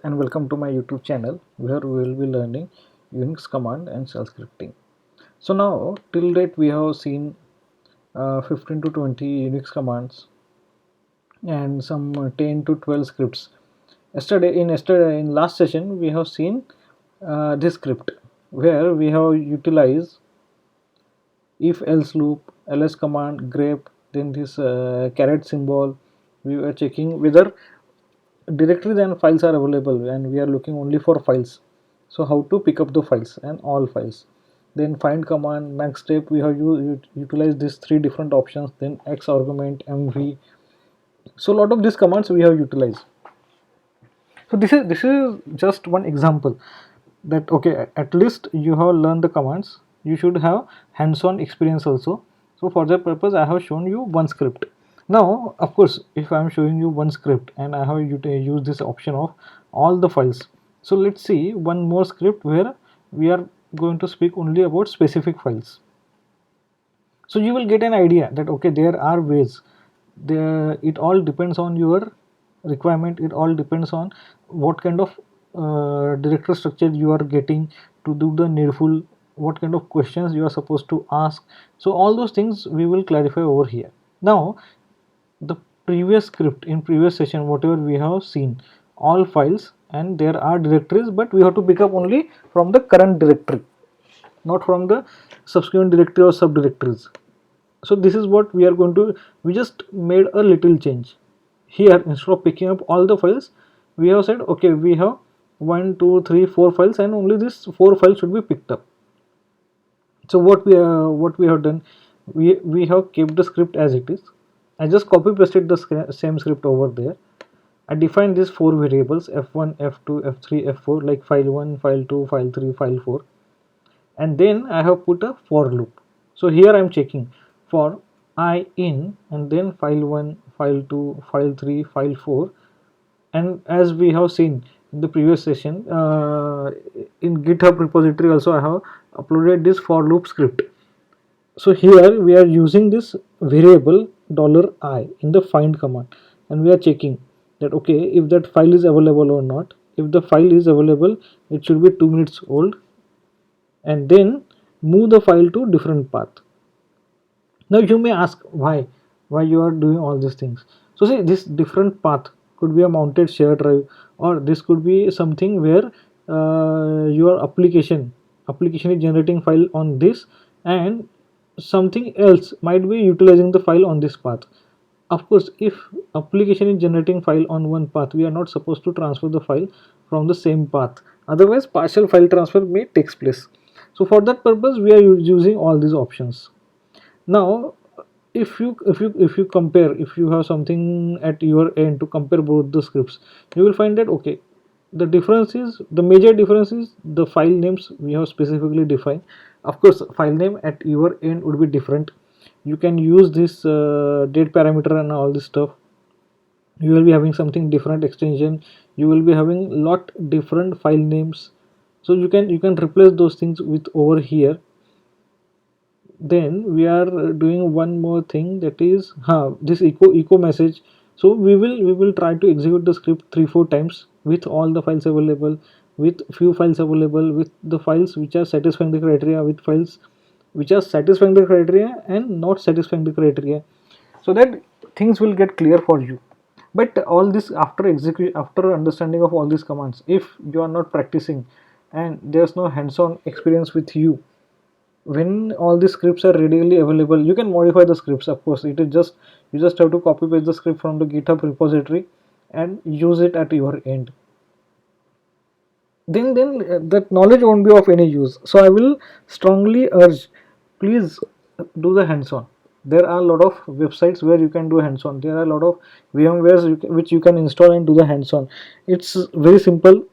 And welcome to my YouTube channel where we will be learning Unix command and shell scripting. So now till date we have seen 15 to 20 Unix commands and some 10 to 12 scripts. Yesterday in last session we have seen this script where we have utilized if else loop, ls command, grep, then this caret symbol. We were checking whether directories and files are available and we are looking only for files, so how to pick up the files and all files. Then find command, max step, we have utilized these three different options, then x argument, mv. So a lot of these commands we have utilized. So this is just one example that okay, at least you have learned the commands, you should have hands-on experience also. So for that purpose I have shown you one script. Now of course if I am showing you one script and I have used this option of all the files, so let's see one more script where we are going to speak only about specific files. So you will get an idea that okay, there are ways. It all depends on your requirement, it all depends on what kind of directory structure you are getting to do the needful, what kind of questions you are supposed to ask. So all those things we will clarify over here. Now the previous script in previous session, whatever we have seen, all files and there are directories, but we have to pick up only from the current directory, not from the subsequent directory or subdirectories. So this is what we are going to, we just made a little change here. Instead of picking up all the files, we have said okay, we have 1 2 3 4 files and only this 4 files should be picked up. So what we have done, we have kept the script as it is. I just copy pasted the same script over there. I defined these 4 variables f1, f2, f3, f4, like file1, file2, file3, file4, and then I have put a for loop. So here I am checking for I in and then file1, file2, file3, file4. And as we have seen in the previous session, in GitHub repository also I have uploaded this for loop script. So here we are using this variable $I in the find command, and we are checking that okay, if that file is available or not. If the file is available, it should be 2 minutes old, and then move the file to different path. Now you may ask why you are doing all these things. So see, this different path could be a mounted shared drive, or this could be something where your application is generating file on this, and something else might be utilizing the file on this path. Of course, if application is generating file on one path, we are not supposed to transfer the file from the same path, otherwise partial file transfer may takes place. So for that purpose we are using all these options. Now if you compare, if you have something at your end to compare both the scripts, you will find that okay, the major difference is the file names we have specifically defined. Of course file name at your end would be different. You can use this date parameter and all this stuff. You will be having something different extension, you will be having lot different file names, so you can replace those things with over here. Then we are doing one more thing, that is this echo message. So we will try to execute the script 3-4 times with all the files available, with few files available, with the files which are satisfying the criteria, with files which are satisfying the criteria and not satisfying the criteria, so that things will get clear for you. But all this, after understanding of all these commands, if you are not practicing and there's no hands-on experience with you, when all the scripts are readily available, you can modify the scripts. Of course, it is just, you just have to copy paste the script from the GitHub repository and use it at your end. Then that knowledge won't be of any use. So I will strongly urge, please do the hands-on. There are a lot of websites where you can do hands-on. There are a lot of VMwares which you can install and do the hands-on. It's very simple.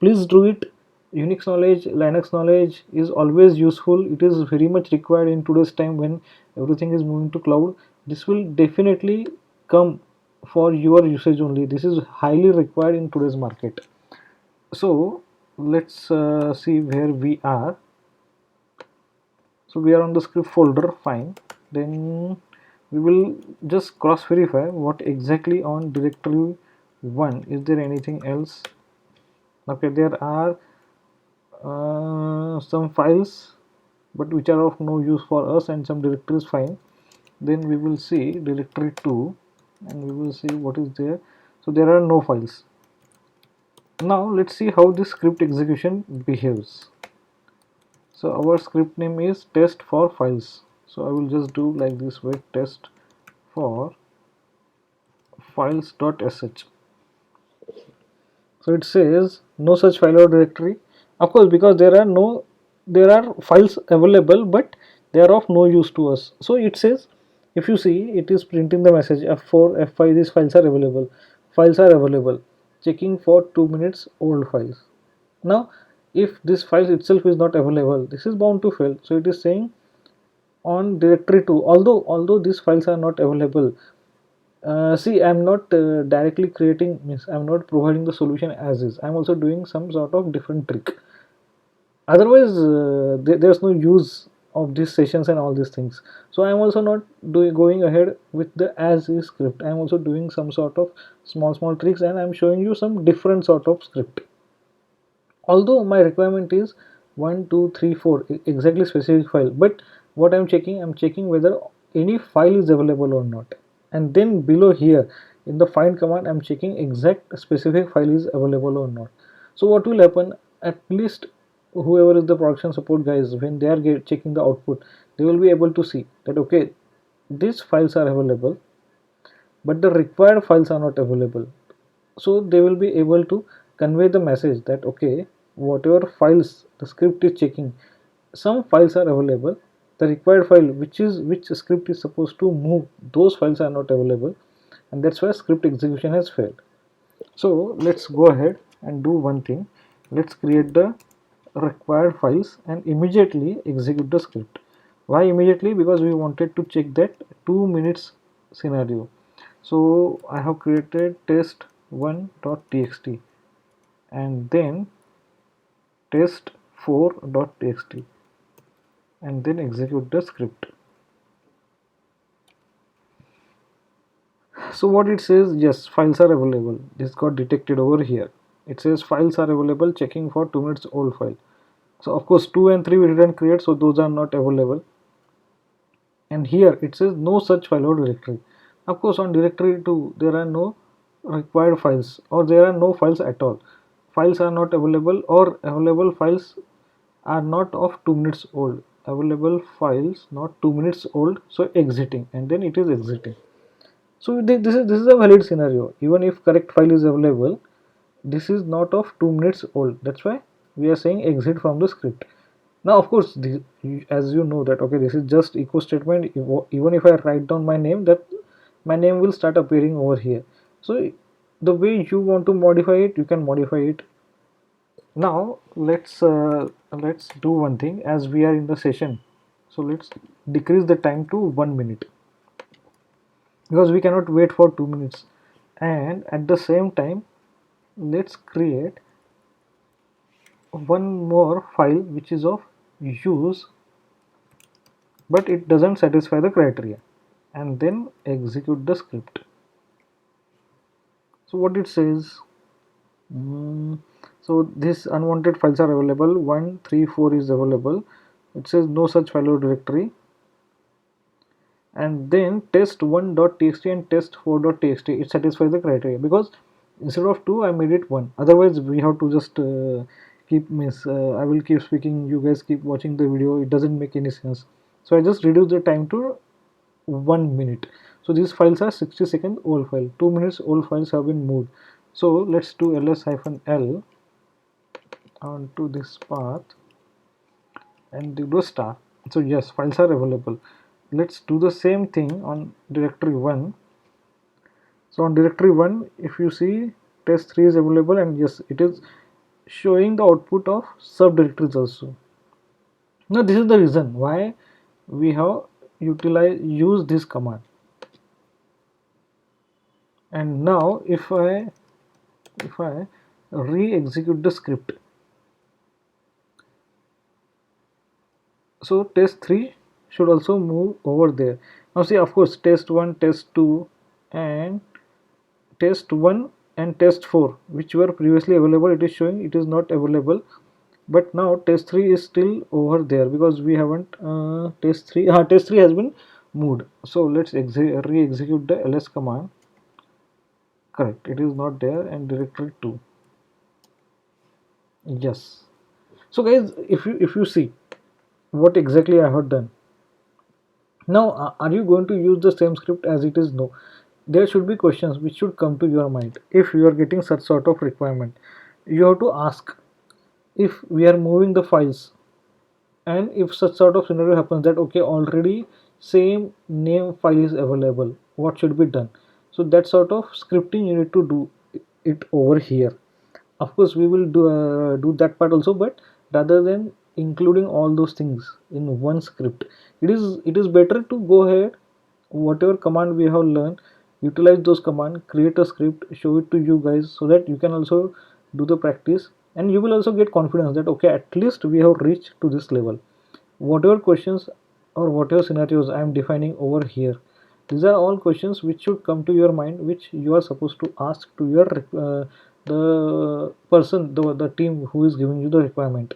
Please do it. Unix knowledge, Linux knowledge is always useful. It is very much required in today's time when everything is moving to cloud. This will definitely come for your usage only. This is highly required in today's market. So let's see where we are. So we are on the script folder, fine. Then we will just cross verify what exactly on directory 1, is there anything else. Okay, there are some files but which are of no use for us, and some directories fine. Then we will see directory 2 and we will see what is there. So there are no files. Now let's see how this script execution behaves. So our script name is test for files. So I will just do like this way, test for files.sh. So it says no such file or directory. Of course, because there are files available, but they are of no use to us. So it says, if you see, it is printing the message F4, F5, these files are available. Files are available. Checking for 2 minutes old files. Now, if this file itself is not available, this is bound to fail. So it is saying on directory 2, although these files are not available, see, I'm not directly creating, means I'm not providing the solution as is. I'm also doing some sort of different trick. Otherwise, there's no use of these sessions and all these things. So I'm also not going ahead with the as is script. I'm also doing some sort of small tricks, and I'm showing you some different sort of script. Although my requirement is 1 2 3 4 exactly specific file, but what I'm checking whether any file is available or not, and then below here in the find command I'm checking exact specific file is available or not. So what will happen, at least whoever is the production support guys, when they are checking the output, they will be able to see that okay, these files are available but the required files are not available. So they will be able to convey the message that okay, whatever files the script is checking, some files are available, the required file which script is supposed to move, those files are not available, and that's why script execution has failed. So let's go ahead and do one thing. Let's create the required files and immediately execute the script. Why immediately? Because we wanted to check that 2 minutes scenario. So I have created test1.txt and then test4.txt and then execute the script. So what it says, yes, files are available. This got detected over here. It says files are available, checking for 2 minutes old file. So of course 2 and 3 we didn't create, so those are not available. And here it says no such file or directory. Of course on directory 2 there are no required files, or there are no files at all. Files are not available, or available files are not of 2 minutes old. Available files not 2 minutes old, so exiting, and then it is exiting. So this is a valid scenario. Even if correct file is available, this is not of 2 minutes old. That's why we are saying exit from the script. Now of course as you know that okay, this is just echo statement. Even if I write down my name, that my name will start appearing over here. So the way you want to modify it, you can modify it. Now let's do one thing. As we are in the session, so let's decrease the time to 1 minute, because we cannot wait for 2 minutes. And at the same time, let's create one more file which is of use but it doesn't satisfy the criteria, and then execute the script. So what it says, so this unwanted files are available, 1 3 4 is available. It says no such file or directory, and then test1.txt and test4.txt, it satisfies the criteria, because instead of 2 I made it 1. Otherwise we have to just keep miss I will keep speaking, you guys keep watching the video, it doesn't make any sense. So I just reduce the time to 1 minute. So these files are 60-second old file, 2 minutes old files have been moved. So let's do ls-l onto this path and do a star. So yes, files are available. Let's do the same thing on directory 1. So on directory 1, if you see, test3 is available, and yes, it is showing the output of subdirectories also. Now this is the reason why we have use this command. And now if I re-execute the script, so test3 should also move over there. Now see, of course test1, test2 and test1 and test 4 which were previously available, it is showing it is not available. But now test 3 is still over there because we haven't test 3 has been moved. So let's re-execute the ls command. Correct, it is not there, and directory 2. Yes. So guys, if you see what exactly I have done. Now, are you going to use the same script as it is? No. There should be questions which should come to your mind. If you are getting such sort of requirement, you have to ask if we are moving the files, and if such sort of scenario happens that okay, already same name file is available, what should be done? So that sort of scripting you need to do it over here. Of course we will do that part also, but rather than including all those things in one script, it is better to go ahead, whatever command we have learned, utilize those command, create a script, show it to you guys so that you can also do the practice, and you will also get confidence that okay, at least we have reached to this level. Whatever questions or whatever scenarios I am defining over here, these are all questions which should come to your mind, which you are supposed to ask to your the person, the team who is giving you the requirement.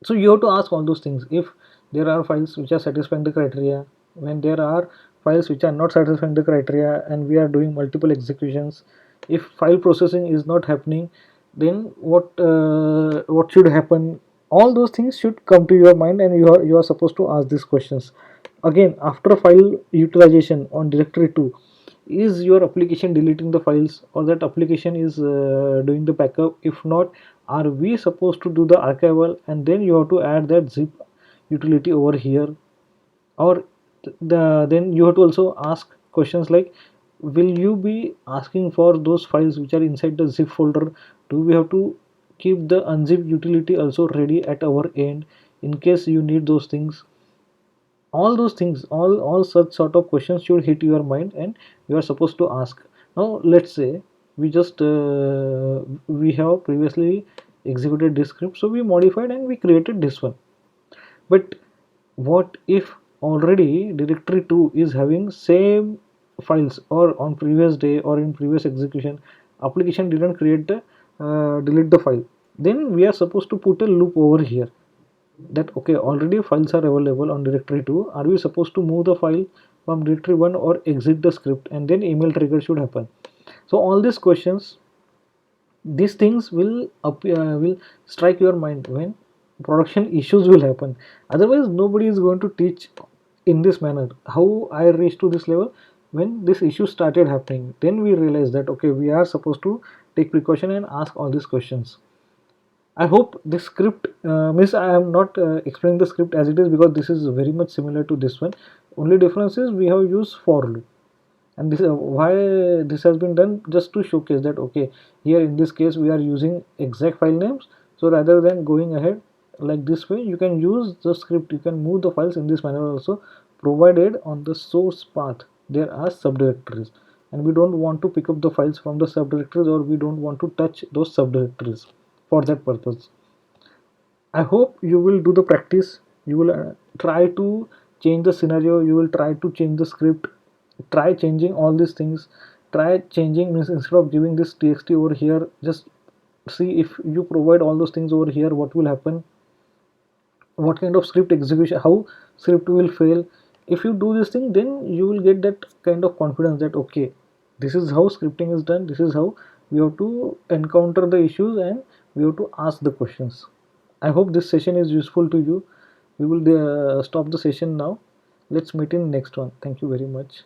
So you have to ask all those things. If there are files which are satisfying the criteria, when there are files which are not satisfying the criteria and we are doing multiple executions, if file processing is not happening, then what should happen? All those things should come to your mind, and you are supposed to ask these questions. Again, after file utilization on directory 2, is your application deleting the files, or that application is doing the backup? If not, are we supposed to do the archival, and then you have to add that zip utility over here? Or then you have to also ask questions like, will you be asking for those files which are inside the zip folder? Do we have to keep the unzip utility also ready at our end in case you need those things? All those things, all such sort of questions should hit your mind, and you are supposed to ask. Now let's say we have previously executed this script, so we modified and we created this one. But what if already directory 2 is having same files, or on previous day or in previous execution application didn't create the delete the file? Then we are supposed to put a loop over here that okay, already files are available on directory 2, are we supposed to move the file from directory 1 or exit the script, and then email trigger should happen? So all these questions, these things will appear, will strike your mind when production issues will happen. Otherwise nobody is going to teach in this manner. How I reached to this level, when this issue started happening, then we realized that okay, we are supposed to take precaution and ask all these questions. I hope this script means I am not explaining the script as it is, because this is very much similar to this one. Only difference is we have used for loop, and this why this has been done, just to showcase that okay, here in this case we are using exact file names. So rather than going ahead like this way, you can use the script, you can move the files in this manner also, provided on the source path there are subdirectories, and we don't want to pick up the files from the subdirectories, or we don't want to touch those subdirectories for that purpose. I hope you will do the practice. You will try to change the scenario. You will try to change the script. Try changing all these things. Try changing, means instead of giving this txt over here, just see if you provide all those things over here, what will happen? What kind of script execution? How script will fail? If you do this thing, then you will get that kind of confidence that okay, this is how scripting is done. This is how we have to encounter the issues, and we have to ask the questions. I hope this session is useful to you. We will stop the session now. Let's meet in next one. Thank you very much.